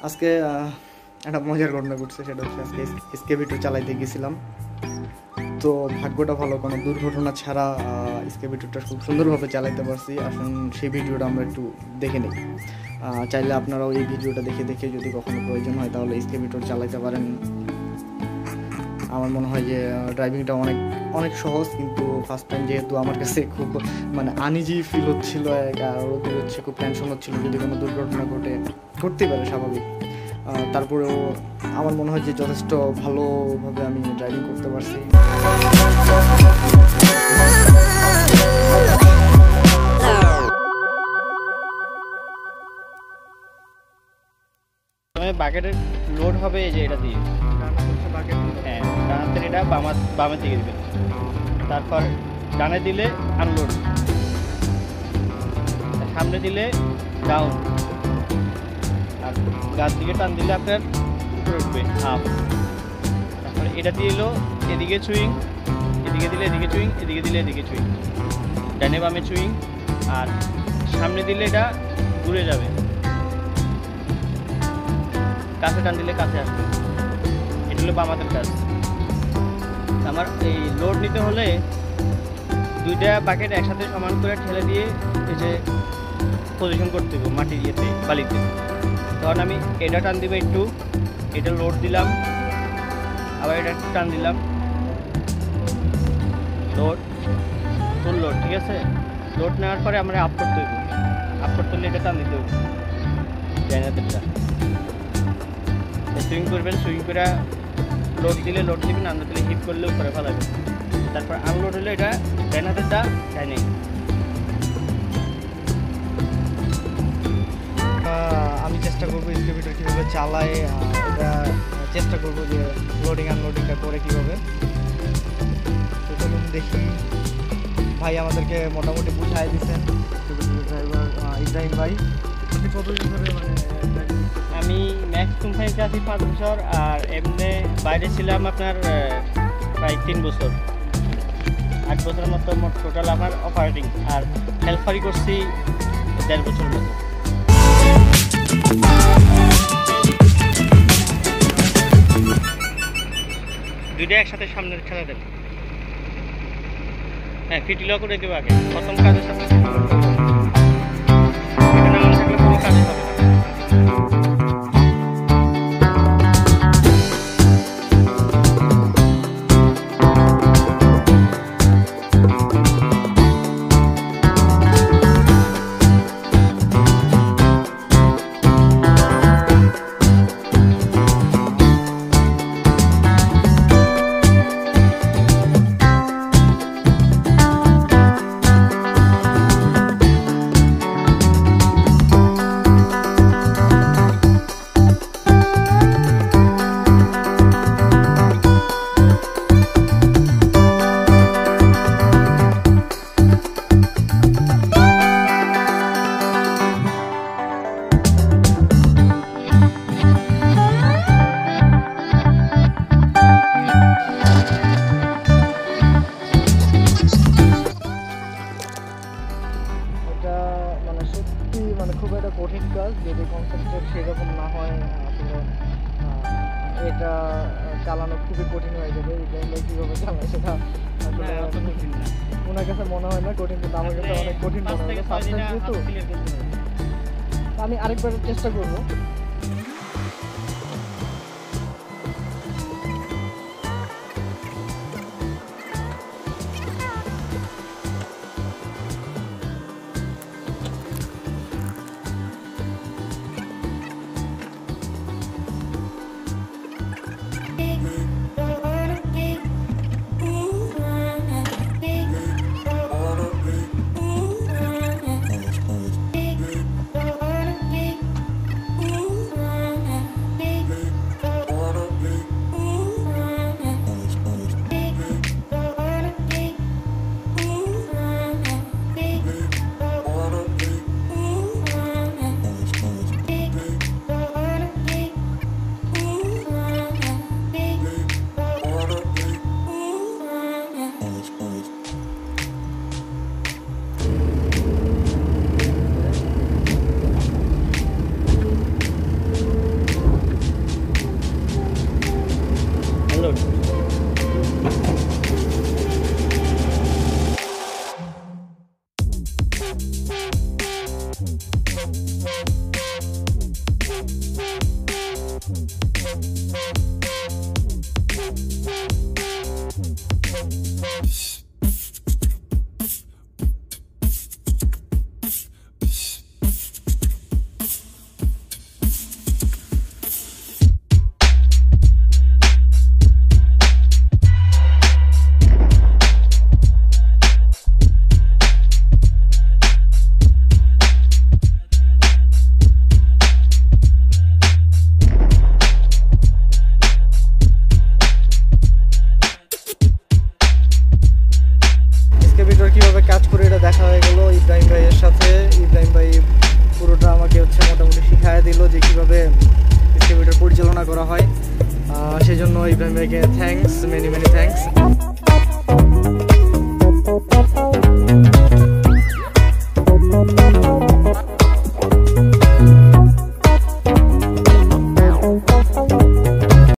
আজকে একটা মজার ঘটনা ঘটছে, সেটা হচ্ছে আজকে এক্সকেভেটর চালাইতে গেছিলাম। তো ভাগ্যটা ভালো, কোনো দুর্ঘটনা ছাড়া এক্সকেভেটরটা খুব সুন্দরভাবে চালাইতে পারছি। আসুন সেই ভিডিওটা আমরা একটু দেখে নিই। চাইলে আপনারাও এই ভিডিওটা দেখে দেখে যদি কখনো প্রয়োজন হয় তাহলে এক্সকেভেটর চালাইতে পারেন। আমার মনে হয় যে ড্রাইভিংটা অনেক অনেক সহজ, কিন্তু ফার্স্ট টাইম যেহেতু আমার কাছে খুব আনইজি ফিল হচ্ছিল, আর ওদের হচ্ছে খুব টেনশন হচ্ছিল যদি কোনো দুর্ঘটনা ঘটতেই পারে, স্বাভাবিক। তারপরেও আমার মনে হয় যে যথেষ্ট ভালোভাবে আমি ড্রাইভিং করতে পারছি। বাকেটের লোড হবে এই যে এটা দিয়ে, হ্যাঁ ডানাতে এটা বামের দিকে দিবেন, তারপর ডানে দিলে আনলোড, সামনে দিলে ডাউন, আর গাছ দিকে টান দিলে আপনার উপরে উঠবে আপ। তারপরে এটা দিয়ে এলো এদিকে সুইং, এদিকে দিলে এদিকে সুইং, এদিকে দিলে এদিকে সুইং, ডানে বামে সুইং, আর সামনে দিলে এটা ঘুরে যাবে, কাছে টান দিলে কাছে আসবে। এটা হলো বাম হাতের কাজ। আমার এই লোড নিতে হলে দুইটা বাকেট একসাথে সমান করে ঠেলে দিয়ে এই যে পজিশন করতে হবে মাটির ইয়েতে, বালিতে। তখন আমি এটা টান দিব একটু, এটা লোড দিলাম, আবার এটা টান দিলাম, লোড ফুল লোড, ঠিক আছে। লোড নেওয়ার পরে আমরা আপ করতে হইব, আপ করতে হলে এটা টান দিতে হবে জায়গাতেরটা, সুইং করবেন, সুইং করে লোড দিলে লোড দিবেন, আনলোড দিলে হিট করলে উপরে ফেলাবেন। তারপর আনলোড হলে এটা ডাইন হাতেরটা ডাইনে। আমি চেষ্টা করবো এক্সকেভেটর কীভাবে চালায়, এটা চেষ্টা করবো যে লোডিং আনলোডিংটা করে কীভাবে। তো চলুন দেখি। ভাই আমাদেরকে মোটামুটি বুঝাই দিচ্ছেন, ড্রাইভার ইব্রাহিম ভাই। আপনি কতদিন ধরে আমি ম্যাক্স কোম্পানিতে আছি 5 বছর, আর এমনি বাইরে ছিলাম আপনার প্রায় 3 বছর, 8 বছরের মতো মোট টোটাল আমার অপারেটিং, আর হেল্পারি করছি 1.5 বছর মতো। দুইটা একসাথে সামনের খেলা দেন, হ্যাঁ ফিটি লক করে দেবো আগে, প্রথম কাজের সাথে এটা না থাকলে কোনো কাজ হবে না। খুব একটা কঠিন কাজ, যদি কনসেন্ট্রেট সেরকম না হয় আসলে এটা চালানো খুবই কঠিন হয়ে যাবে। ইব্রাহিম ভাই কীভাবে চালায় সেটা আসলে ওনার কাছে মনে হয় না কঠিন, কিন্তু আমার কাছে অনেক কঠিন মনে হয়। যেহেতু আমি আরেকবার চেষ্টা করবো। কিভাবে কাজ করে এটা দেখা হয়ে গেল ইব্রাহিম ভাইয়ের সাথে। ইব্রাহিম ভাই পুরোটা আমাকে মোটামুটি শিখাই দিল যে কীভাবে এক্সকাভেটর পরিচালনা করা হয়। সেই জন্য ইব্রাহিম ভাইকে থ্যাঙ্কস, মেনি থ্যাঙ্কস।